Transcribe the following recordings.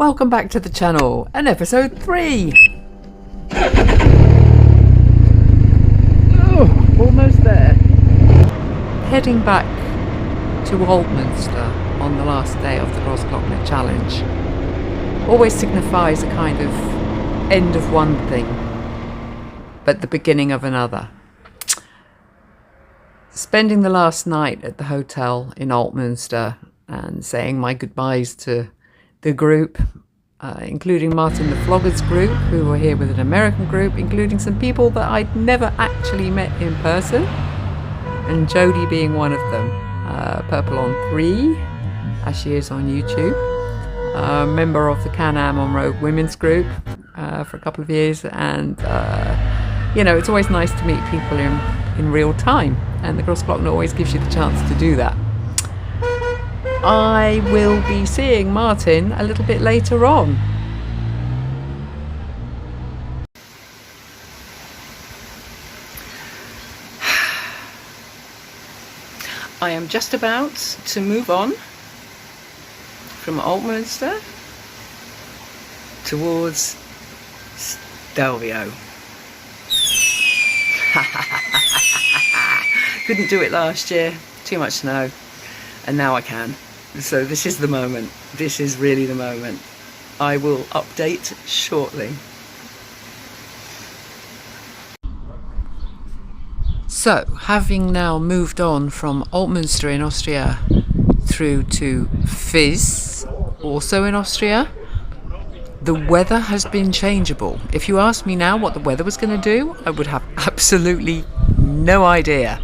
welcome back to the channel and episode 3. Oh, almost there. Heading back to Altmunster on the last day of the Grossglockner challenge always signifies a kind of end of one thing, but the beginning of another. Spending the last night at the hotel in Altmunster and saying my goodbyes to the group, including Martin the Vlogger's group, who were here with an American group, including some people that I'd never actually met in person, and Jodie being one of them. Purple on 3, as she is on YouTube. Member of the Can-Am on-road women's group for a couple of years, and it's always nice to meet people in real time, and the Grossglockner always gives you the chance to do that. I will be seeing Martin a little bit later on. I am just about to move on from Altmunster towards Stelvio. Couldn't do it last year, too much snow, and now I can. So this is the moment. This is really the moment. I will update shortly. So, having now moved on from Altmunster in Austria through to Fiss, also in Austria, the weather has been changeable. If you asked me now what the weather was going to do, I would have absolutely no idea.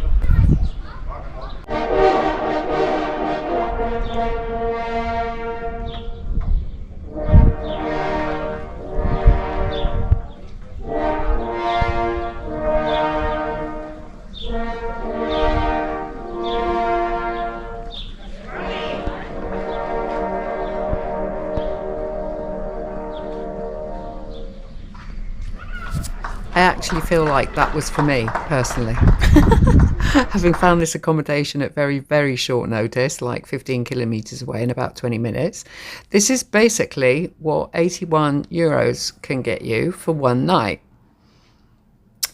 I actually feel like that was for me, personally. Having found this accommodation at very, very short notice, like 15 kilometres away in about 20 minutes, this is basically what 81 euros can get you for one night.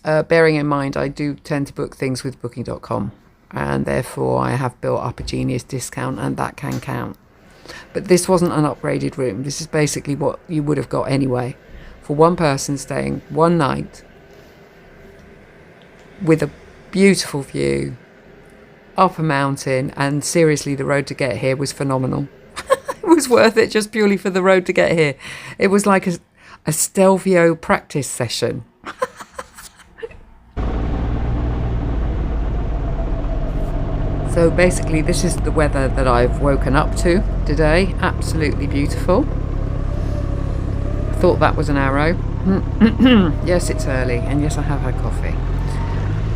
Bearing in mind, I do tend to book things with booking.com, and therefore I have built up a genius discount, and that can count. But this wasn't an upgraded room. This is basically what you would have got anyway, for one person staying one night with a beautiful view up a mountain, and seriously, the road to get here was phenomenal. It was worth it just purely for the road to get here. It was like a Stelvio practice session. So basically, this is the weather that I've woken up to today. Absolutely beautiful. Thought that was an arrow. Yes, it's early, and yes, I have had coffee.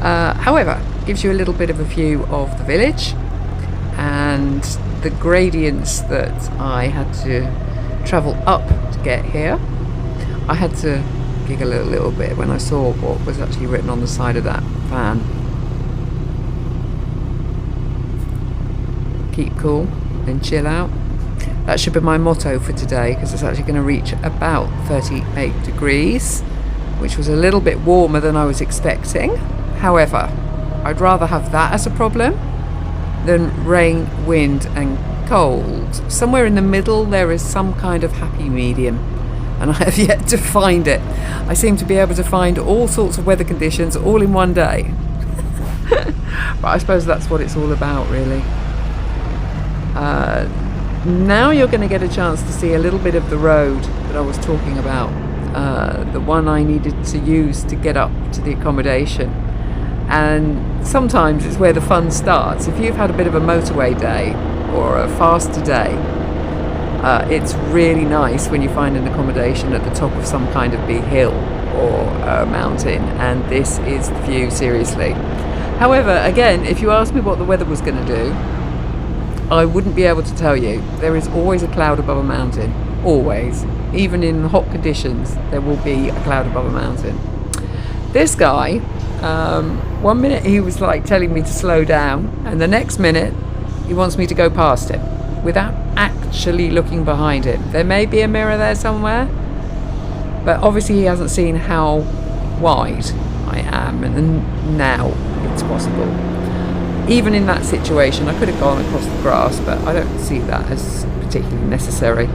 However, gives you a little bit of a view of the village and the gradients that I had to travel up to get here. I had to giggle a little bit when I saw what was actually written on the side of that van. Keep cool and chill out. That should be my motto for today, because it's actually going to reach about 38 degrees, which was a little bit warmer than I was expecting. However, I'd rather have that as a problem than rain, wind and cold. Somewhere in the middle there is some kind of happy medium, and I have yet to find it. I seem to be able to find all sorts of weather conditions all in one day. But I suppose that's what it's all about, really. Now you're going to get a chance to see a little bit of the road that I was talking about, the one I needed to use to get up to the accommodation. And sometimes it's where the fun starts. If you've had a bit of a motorway day or a faster day, it's really nice when you find an accommodation at the top of some kind of big hill or a mountain, and this is the view, seriously. However, again, if you asked me what the weather was going to do, I wouldn't be able to tell you. There is always a cloud above a mountain, always. Even in hot conditions, there will be a cloud above a mountain. This guy, one minute he was like telling me to slow down, and the next minute he wants me to go past him without actually looking behind him. There may be a mirror there somewhere, but obviously he hasn't seen how wide I am, and now it's possible. Even in that situation, I could have gone across the grass, but I don't see that as particularly necessary.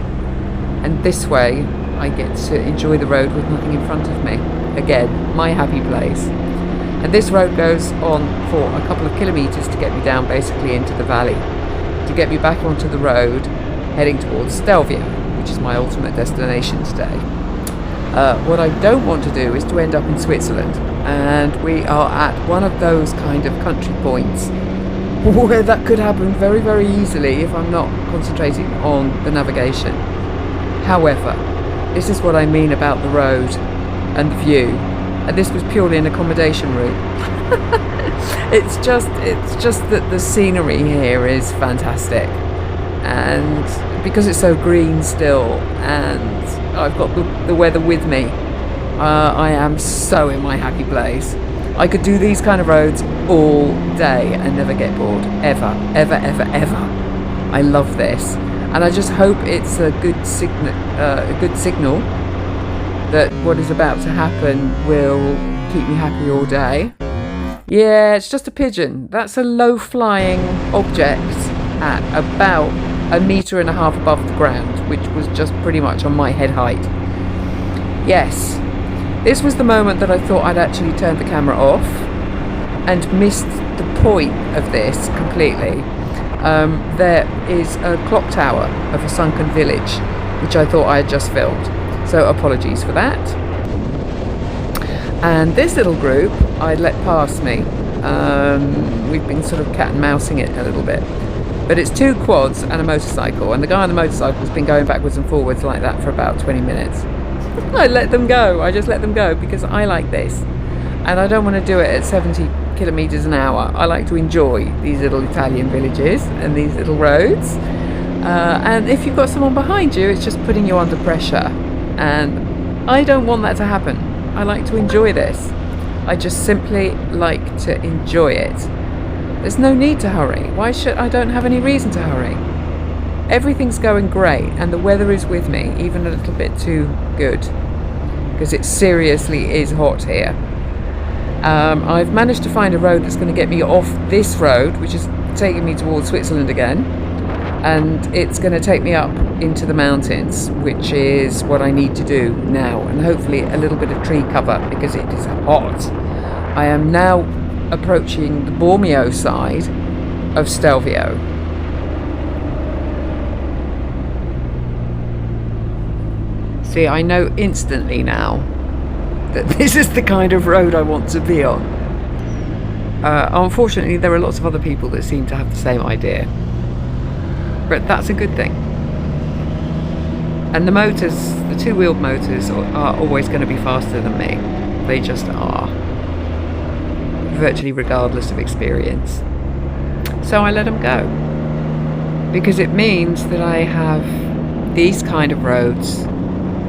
And this way, I get to enjoy the road with nothing in front of me. Again, my happy place. And this road goes on for a couple of kilometres to get me down basically into the valley, to get me back onto the road heading towards Stelvio, which is my ultimate destination today. What I don't want to do is to end up in Switzerland, and we are at one of those kind of country points where that could happen very, very easily if I'm not concentrating on the navigation. However, this is what I mean about the road and the view, and this was purely an accommodation route. It's just that the scenery here is fantastic, and because it's so green still, and I've got the weather with me, I am so in my happy place. I could do these kind of roads all day and never get bored, ever, ever, ever, ever. I love this, and I just hope it's a good signal that what is about to happen will keep me happy all day. Yeah, it's just a pigeon. That's a low-flying object at about 1.5 meters above the ground, which was just pretty much on my head height. Yes, this was the moment that I thought I'd actually turned the camera off and missed the point of this completely. There is a clock tower of a sunken village, which I thought I had just filmed, so apologies for that. And this little group I'd let past me. We've been sort of cat and mousing it a little bit. But it's 2 quads and a motorcycle, and the guy on the motorcycle has been going backwards and forwards like that for about 20 minutes. I let them go. I just let them go because I like this. And I don't want to do it at 70 kilometres an hour. I like to enjoy these little Italian villages and these little roads. And if you've got someone behind you, it's just putting you under pressure. And I don't want that to happen. I like to enjoy this. I just simply like to enjoy it. There's no need to hurry. I don't have any reason to hurry. Everything's going great, and the weather is with me, even a little bit too good, because it seriously is hot here. I've managed to find a road that's going to get me off this road, which is taking me towards Switzerland again, and it's going to take me up into the mountains, which is what I need to do now, and hopefully a little bit of tree cover because it is hot. I am now approaching the Bormio side of Stelvio. See, I know instantly now that this is the kind of road I want to be on. Unfortunately, there are lots of other people that seem to have the same idea, but that's a good thing. And the motors, the 2-wheeled motors, are always going to be faster than me. They just are, virtually regardless of experience. So I let them go, because it means that I have these kind of roads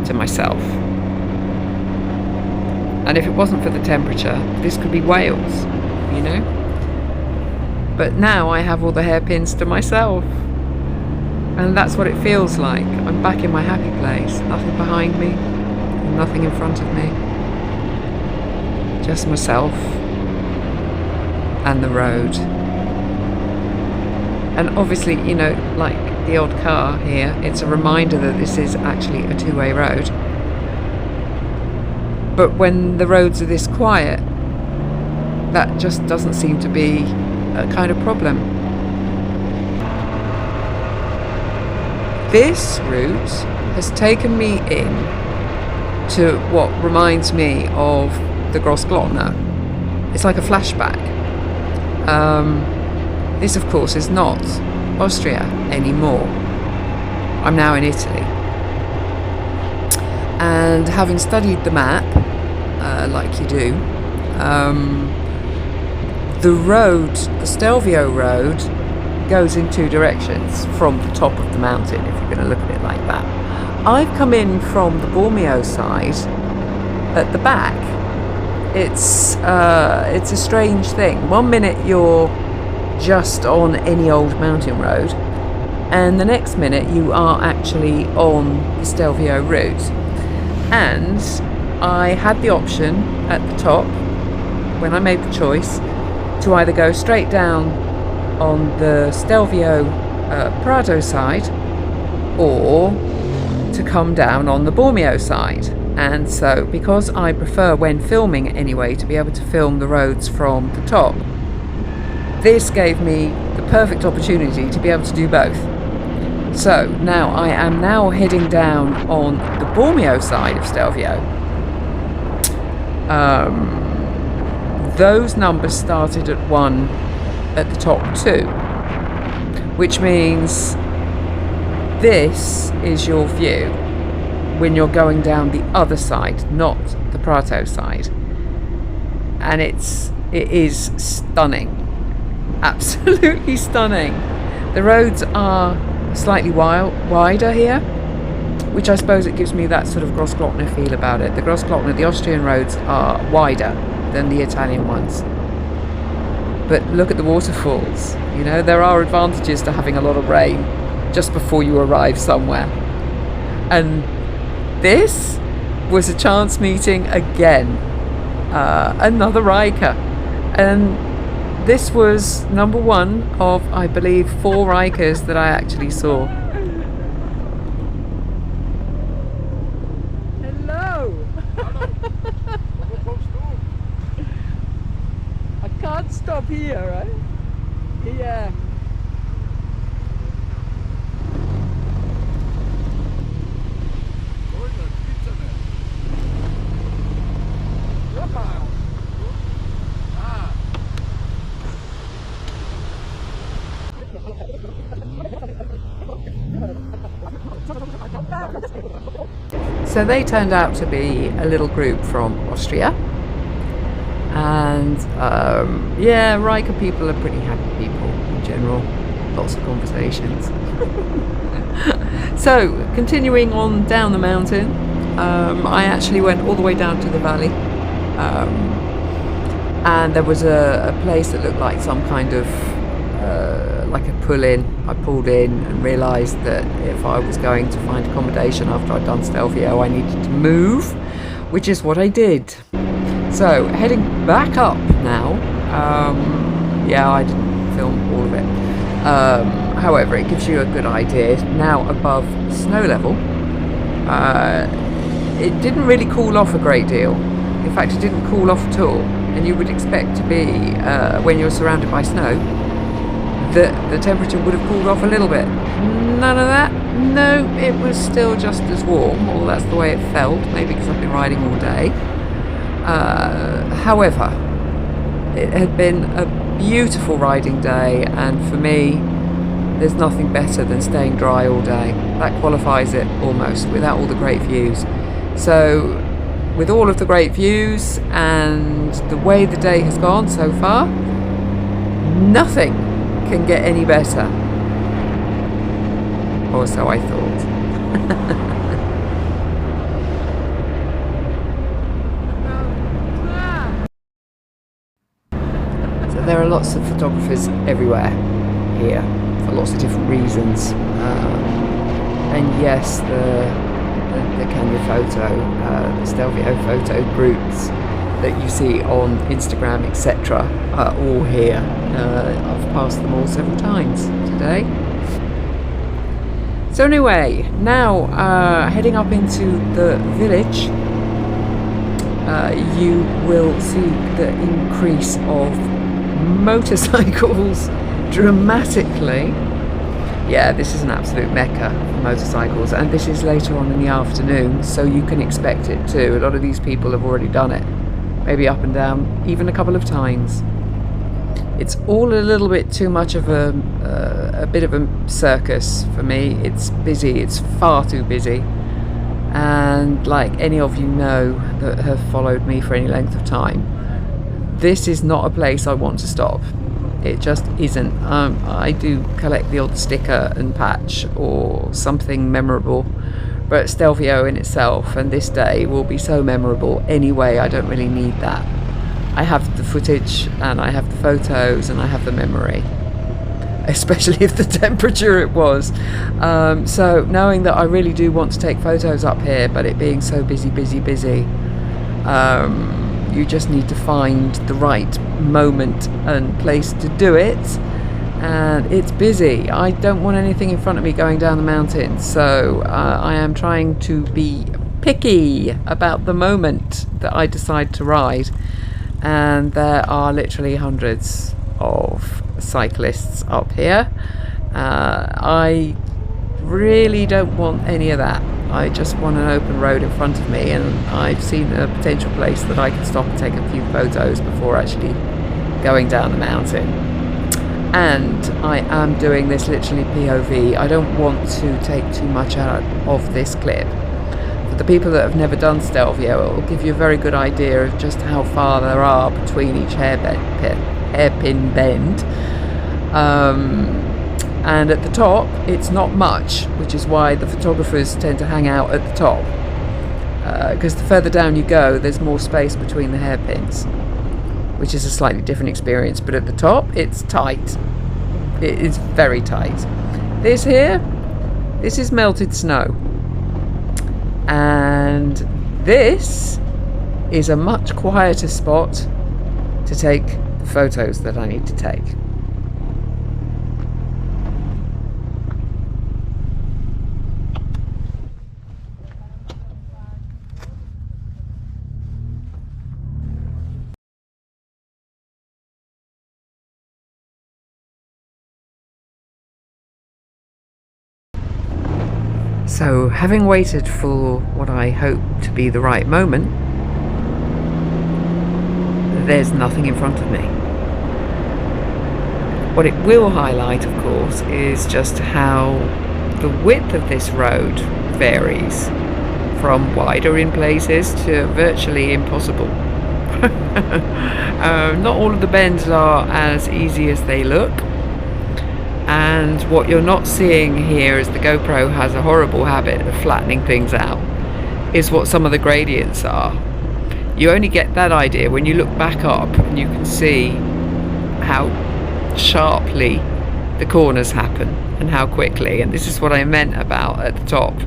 to myself. And if it wasn't for the temperature, this could be Wales, you know? But now I have all the hairpins to myself, and that's what it feels like. I'm back in my happy place. Nothing behind me, nothing in front of me, just myself and the road. And obviously, you know, like the odd car here, it's a reminder that this is actually a 2-way road. But when the roads are this quiet, that just doesn't seem to be a kind of problem. This route has taken me in to what reminds me of the Grossglockner. It's like a flashback. This, of course, is not Austria anymore. I'm now in Italy. And having studied the map, like you do, the road, the Stelvio road, goes in 2 directions from the top of the mountain, if you're going to look at it like that. I've come in from the Bormio side at the back. It's a strange thing. One minute you're just on any old mountain road, and the next minute you are actually on the Stelvio route. And I had the option at the top, when I made the choice, to either go straight down on the Stelvio Prado side, or to come down on the Bormio side. And so, because I prefer, when filming anyway, to be able to film the roads from the top, this gave me the perfect opportunity to be able to do both. So now I am now heading down on the Bormio side of Stelvio. Those numbers started at 1 at the top too, which means this is your view when you're going down the other side, not the Prato side. And it is stunning. Absolutely stunning. The roads are slightly wider here, which I suppose it gives me that sort of Grossglockner feel about it. The Grossglockner, the Austrian roads, are wider than the Italian ones. But look at the waterfalls. You know, there are advantages to having a lot of rain just before you arrive somewhere. And this was a chance meeting again. Another Riker. And this was number 1 of, I believe, 4 Rikers that I actually saw. Hello! I can't stop here, right? Yeah. So they turned out to be a little group from Austria, and yeah, Riker people are pretty happy people in general, lots of conversations. So continuing on down the mountain, I actually went all the way down to the valley, and there was a place that looked like some kind of like a pull-in. I pulled in and realised that if I was going to find accommodation after I'd done Stelvio, I needed to move, which is what I did. So heading back up now. Yeah, I didn't film all of it. However, it gives you a good idea. Now above snow level, it didn't really cool off a great deal. In fact, it didn't cool off at all. And you would expect to be, when you're surrounded by snow, that the temperature would have cooled off a little bit. None of that. No, it was still just as warm, or that's the way it felt, maybe because I've been riding all day. However, it had been a beautiful riding day, and for me, there's nothing better than staying dry all day. That qualifies it almost, without all the great views. So, with all of the great views and the way the day has gone so far, nothing can get any better. Or so I thought. So there are lots of photographers everywhere here for lots of different reasons. And yes, the Canva photo, the Stelvio photo groups that you see on Instagram, etc., are all here. I've passed them all several times today. So anyway, now heading up into the village, you will see the increase of motorcycles dramatically. Yeah, this is an absolute mecca for motorcycles, and this is later on in the afternoon, so you can expect it too. A lot of these people have already done it, maybe up and down, even a couple of times. It's all a little bit too much of a bit of a circus for me. It's busy, it's far too busy. And like any of you know that have followed me for any length of time, this is not a place I want to stop. It just isn't. I do collect the odd sticker and patch or something memorable, but Stelvio in itself and this day will be so memorable anyway, I don't really need that. I have the footage and I have the photos and I have the memory. especially if the temperature it was. So knowing that I really do want to take photos up here, but it being so busy, you just need to find the right moment and place to do it, and it's busy. I don't want anything in front of me going down the mountain, so I am trying to be picky about the moment that I decide to ride, and there are literally hundreds of cyclists up here. I really don't want any of that. I just want an open road in front of me, and I've seen a potential place that I can stop and take a few photos before actually going down the mountain. And I am doing this literally POV. I don't want to take too much out of this clip. For the people that have never done Stelvio, it will give you a very good idea of just how far there are between each hairpin bend. And at the top it's not much, which is why the photographers tend to hang out at the top, because the further down you go there's more space between the hairpins, which is a slightly different experience. But at the top it's tight. It is very tight. This is melted snow, and this is a much quieter spot to take the photos that I need to take. So, having waited for what I hope to be the right moment, there's nothing in front of me. What it will highlight, of course, is just how the width of this road varies, from wider in places to virtually impossible. Not all of the bends are as easy as they look. And what you're not seeing here, as the GoPro has a horrible habit of flattening things out, is what some of the gradients are. You only get that idea when you look back up and you can see how sharply the corners happen and how quickly. And this is what I meant about at the top,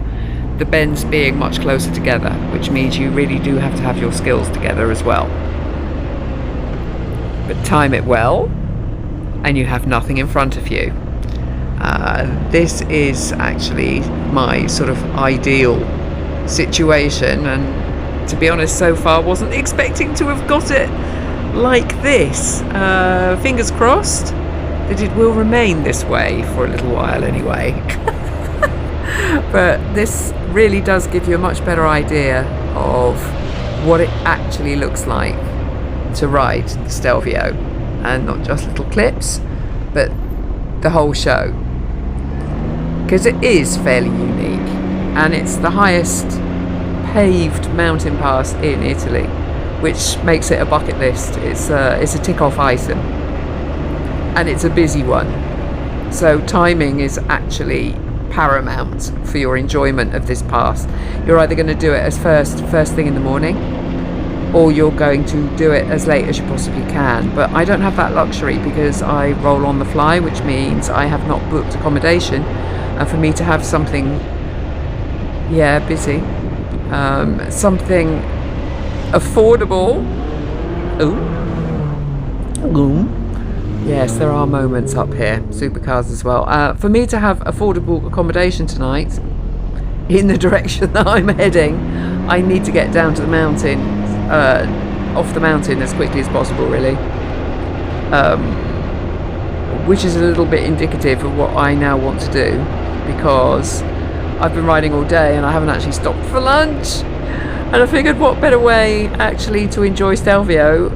the bends being much closer together, which means you really do have to have your skills together as well. But time it well and you have nothing in front of you. This is actually my sort of ideal situation, and to be honest, so far wasn't expecting to have got it like this. Fingers crossed that it will remain this way for a little while anyway. But this really does give you a much better idea of what it actually looks like to ride the Stelvio, and not just little clips, but the whole show, because it is fairly unique, and it's the highest paved mountain pass in Italy, which makes it a bucket list. It's a tick-off item, and it's a busy one, so timing is actually paramount for your enjoyment of this pass. You're either going to do it as first thing in the morning, or you're going to do it as late as you possibly can. But I don't have that luxury because I roll on the fly, which means I have not booked accommodation, and for me to have something busy, something affordable. Yes, there are moments up here, supercars as well. For me to have affordable accommodation tonight in the direction that I'm heading, I need to get down to the mountain, off the mountain as quickly as possible, really, which is a little bit indicative of what I now want to do, because I've been riding all day and I haven't actually stopped for lunch, and I figured what better way actually to enjoy Stelvio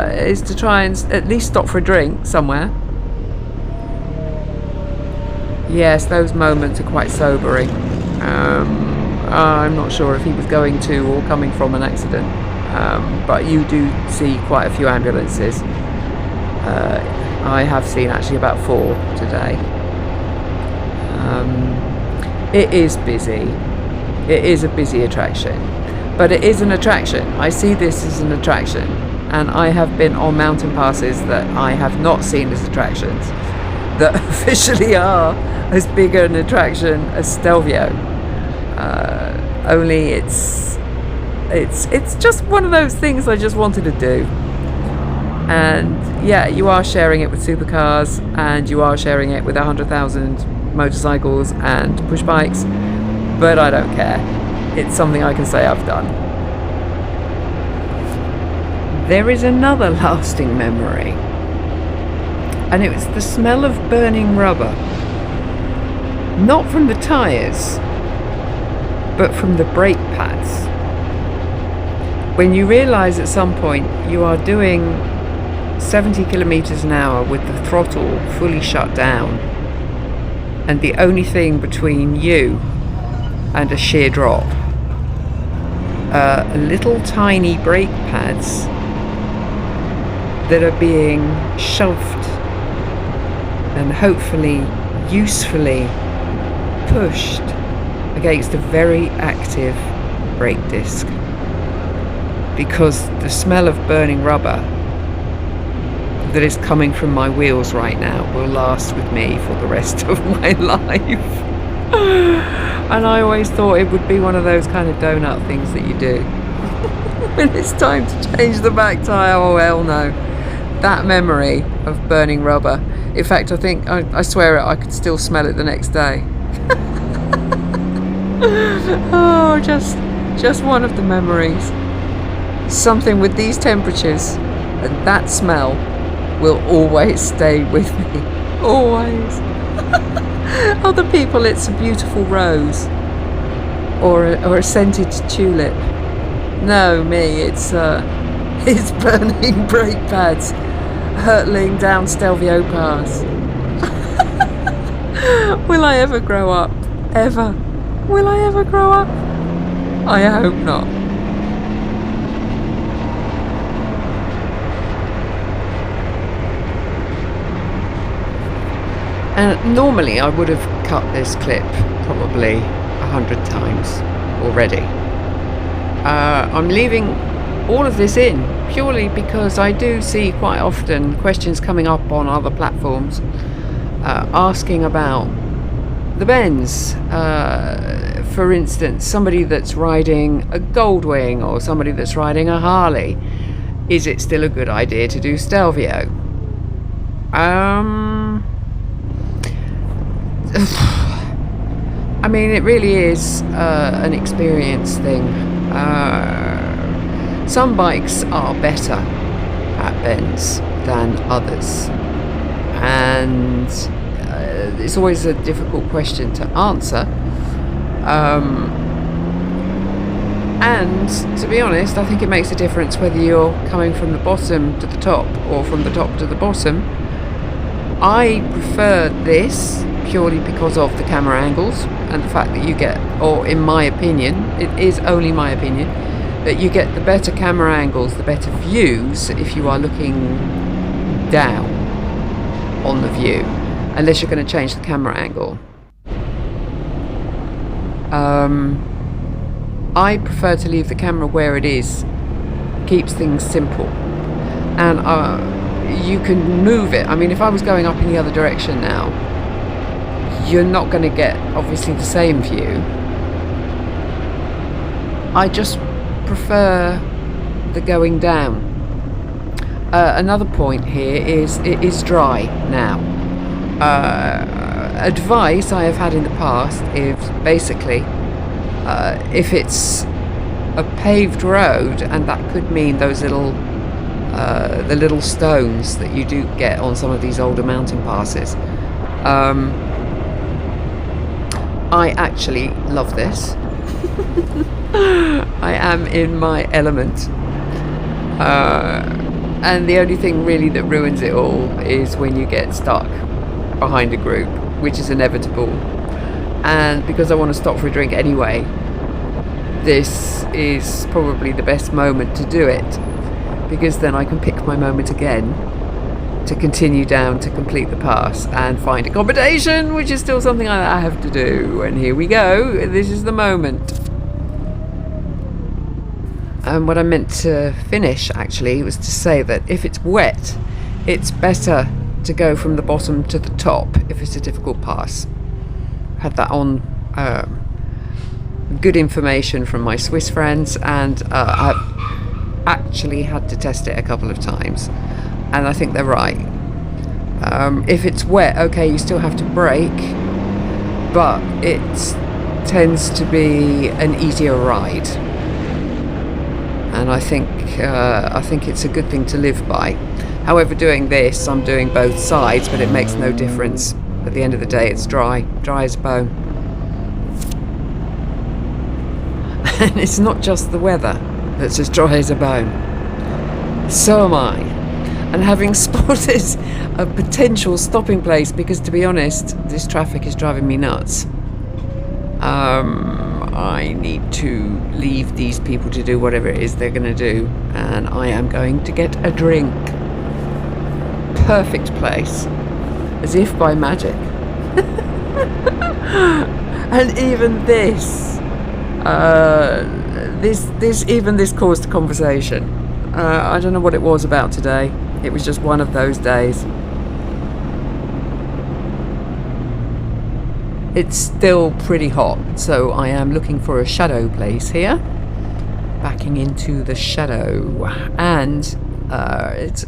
is to try and at least stop for a drink somewhere. Yes, those moments are quite sobering. I'm not sure if he was going to or coming from an accident. But you do see quite a few ambulances. I have seen actually about 4 today. It is busy. It is a busy attraction, but it is an attraction. I see this as an attraction, and I have been on mountain passes that I have not seen as attractions, that officially are as big an attraction as Stelvio. Only it's just one of those things I just wanted to do. And yeah, you are sharing it with supercars, and you are sharing it with 100,000 motorcycles and push bikes, but I don't care. It's something I can say I've done. There is another lasting memory, and it was the smell of burning rubber. Not from the tyres, but from the brake pads. When you realise at some point you are doing 70 kilometres an hour with the throttle fully shut down, and the only thing between you and a sheer drop are little tiny brake pads that are being shoved and hopefully usefully pushed against a very active brake disc, because the smell of burning rubber that is coming from my wheels right now will last with me for the rest of my life. And I always thought it would be one of those kind of donut things that you do when it's time to change the back tyre. Oh hell no. That memory of burning rubber. In fact, I think, I swear it, I could still smell it the next day. Oh, just one of the memories. Something with these temperatures and that smell will always stay with me. Always. Other people, it's a beautiful rose or a scented tulip. No, me, it's burning brake pads hurtling down Stelvio Pass. Will I ever grow up? Ever? Will I ever grow up? I hope not. And normally I would have cut this clip probably 100 times already. I'm leaving all of this in purely because I do see quite often questions coming up on other platforms asking about the bends. For instance, somebody that's riding a Goldwing or somebody that's riding a Harley, is it still a good idea to do Stelvio? I mean, it really is an experience thing. Some bikes are better at bends than others, and it's always a difficult question to answer. And to be honest, I think it makes a difference whether you're coming from the bottom to the top or from the top to the bottom. I prefer this purely because of the camera angles and the fact that you get, or in my opinion, it is only my opinion, that you get the better camera angles, the better views if you are looking down on the view, unless you're going to change the camera angle. I prefer to leave the camera where it is. Keeps things simple. And you can move it. I mean, if I was going up in the other direction now, you're not going to get obviously the same view. I just prefer the going down. Another point here is it is dry now. Advice I have had in the past is basically if it's a paved road, and that could mean those little the little stones that you do get on some of these older mountain passes. I actually love this. I am in my element. And the only thing really that ruins it all is when you get stuck behind a group, which is inevitable. And because I want to stop for a drink anyway, this is probably the best moment to do it, because then I can pick my moment again to continue down to complete the pass and find accommodation, which is still something I have to do. And here we go. This is the moment. And what I meant to finish actually was to say that if it's wet, it's better to go from the bottom to the top if it's a difficult pass. Had that on good information from my Swiss friends, and I've actually had to test it a couple of times, and I think they're right. If it's wet, okay, you still have to brake, but it tends to be an easier ride, and I think it's a good thing to live by. However, doing this, I'm doing both sides, but it makes no difference. At the end of the day, it's dry as a bone. And it's not just the weather that's as dry as a bone. So am I. And having spotted a potential stopping place, because to be honest, this traffic is driving me nuts. I need to leave these people to do whatever it is they're going to do, and I am going to get a drink. Perfect place, as if by magic. And even this caused a conversation. I don't know what it was about today. It was just one of those days. It's still pretty hot, so I am looking for a shadow place here. Backing into the shadow, and it's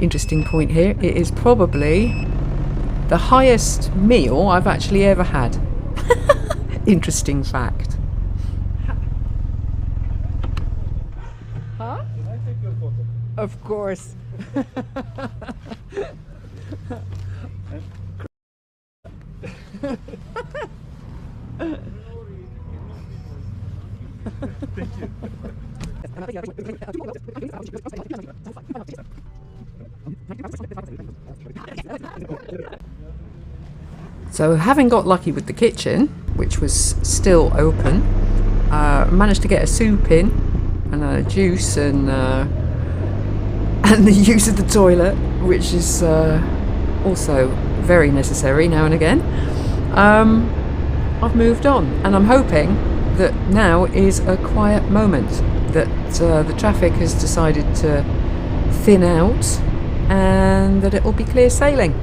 interesting point here. It is probably the highest meal I've actually ever had. Interesting fact. Huh? Can I take your photo? Of course. Thank you. So, having got lucky with the kitchen, which was still open, managed to get a soup in and a juice and the use of the toilet, which is also very necessary now and again. I've moved on, and I'm hoping that now is a quiet moment, that the traffic has decided to thin out and that it will be clear sailing.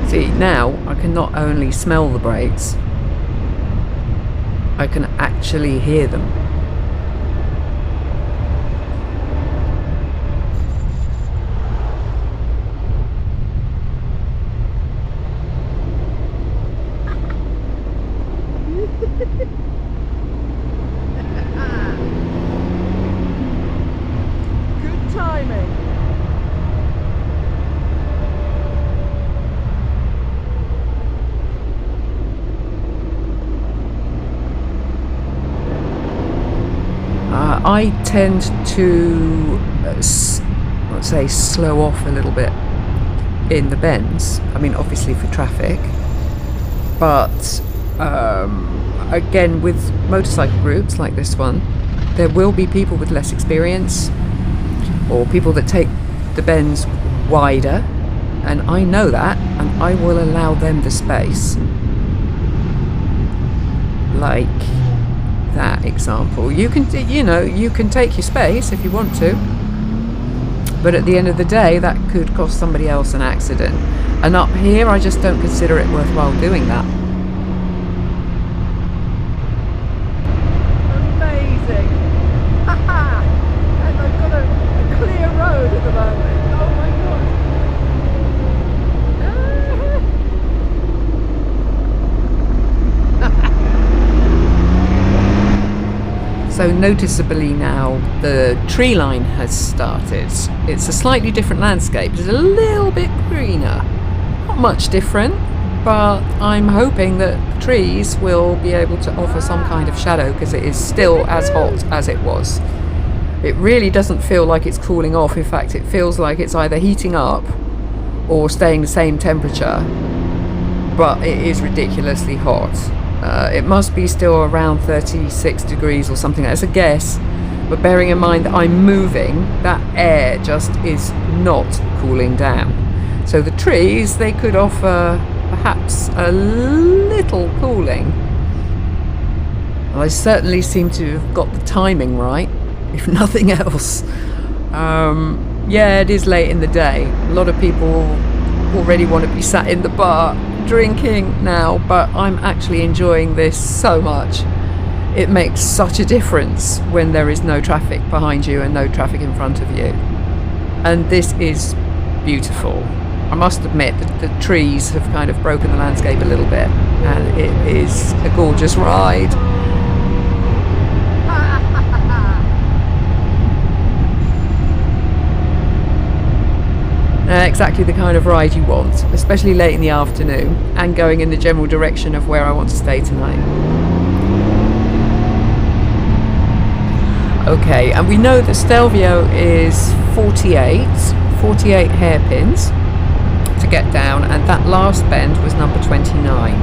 See, now I can not only smell the brakes, I can actually hear them. Good timing. I tend to, let's say, slow off a little bit in the bends. I mean, obviously for traffic, but again, with motorcycle groups like this one, there will be people with less experience or people that take the bends wider, and I know that, and I will allow them the space. Like that example, you can take your space if you want to, but at the end of the day that could cost somebody else an accident, and up here I just don't consider it worthwhile doing that. Amazing. And I've got a clear road at the moment. Oh my god. So noticeably now the tree line has started. It's a slightly different landscape. It's a little bit greener. Not much different, but I'm hoping that the trees will be able to offer some kind of shadow, because it is still as hot as it was. It really doesn't feel like it's cooling off. In fact, it feels like it's either heating up or staying the same temperature, but it is ridiculously hot. It must be still around 36 degrees or something. That's a guess, but bearing in mind that I'm moving, that air just is not cooling down. So the trees, they could offer perhaps a little cooling. Well, I certainly seem to have got the timing right, if nothing else. Yeah, it is late in the day. A lot of people already want to be sat in the bar drinking now, but I'm actually enjoying this so much. It makes such a difference when there is no traffic behind you and no traffic in front of you. And this is beautiful. I must admit that the trees have kind of broken the landscape a little bit, and it is a gorgeous ride. Exactly the kind of ride you want, especially late in the afternoon and going in the general direction of where I want to stay tonight. Okay, and we know that Stelvio is 48 hairpins to get down, and that last bend was number 29.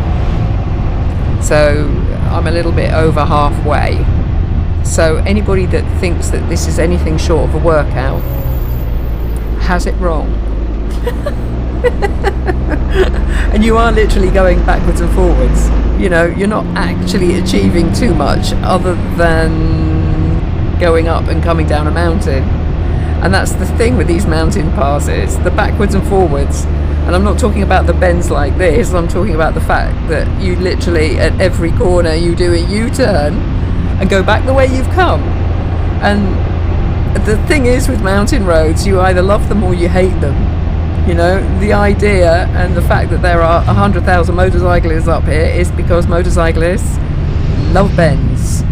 So I'm a little bit over halfway. So anybody that thinks that this is anything short of a workout has it wrong. And you are literally going backwards and forwards. You know, you're not actually achieving too much other than going up and coming down a mountain. And that's the thing with these mountain passes, the backwards and forwards. And I'm not talking about the bends like this, I'm talking about the fact that you literally at every corner you do a U-turn and go back the way you've come. And the thing is with mountain roads, you either love them or you hate them. You know, the idea and the fact that there are 100,000 motorcyclists up here is because motorcyclists love bends.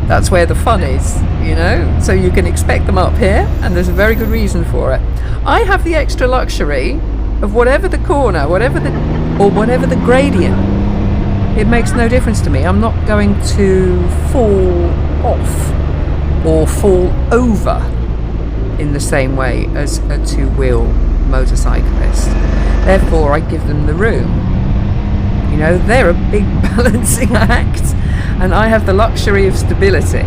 That's where the fun is, you know, so you can expect them up here, and there's a very good reason for it. I have the extra luxury of whatever the corner, whatever the gradient, it makes no difference to me. I'm not going to fall off or fall over in the same way as a two-wheel motorcyclist. Therefore, I give them the room. You know, they're a big balancing act, and I have the luxury of stability.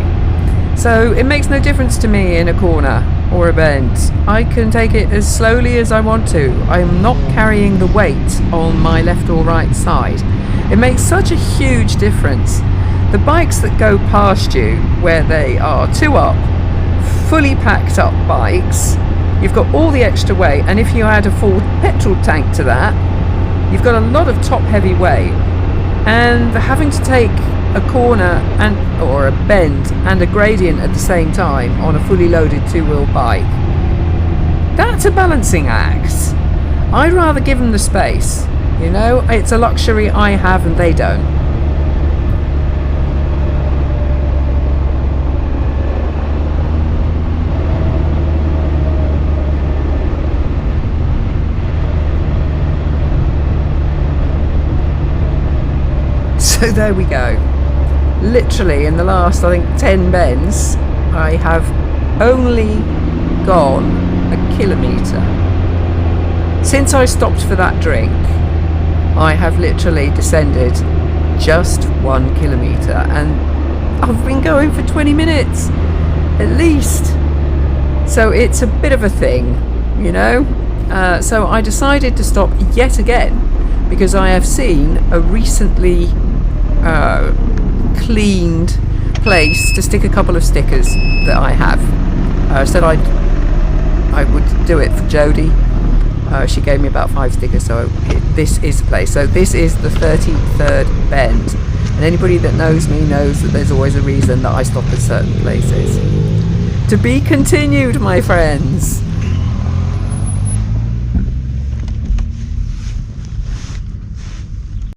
So it makes no difference to me in a corner or a bend. I can take it as slowly as I want to. I'm not carrying the weight on my left or right side. It makes such a huge difference. The bikes that go past you, where they are two up, fully packed up bikes, you've got all the extra weight, and if you add a full petrol tank to that, you've got a lot of top heavy weight. And having to take a corner or a bend and a gradient at the same time on a fully loaded two-wheel bike, that's a balancing act. I'd rather give them the space, you know, it's a luxury I have and they don't. So there we go. Literally in the last, I think, 10 bends, I have only gone a kilometre. Since I stopped for that drink, I have literally descended just 1 kilometre, and I've been going for 20 minutes at least. So it's a bit of a thing, you know. So I decided to stop yet again because I have seen a recently cleaned place to stick a couple of stickers that I have. Said I would do it for Jodie. She gave me about 5 stickers, so this is the place. So this is the 33rd bend, and anybody that knows me knows that there's always a reason that I stop at certain places. To be continued, my friends.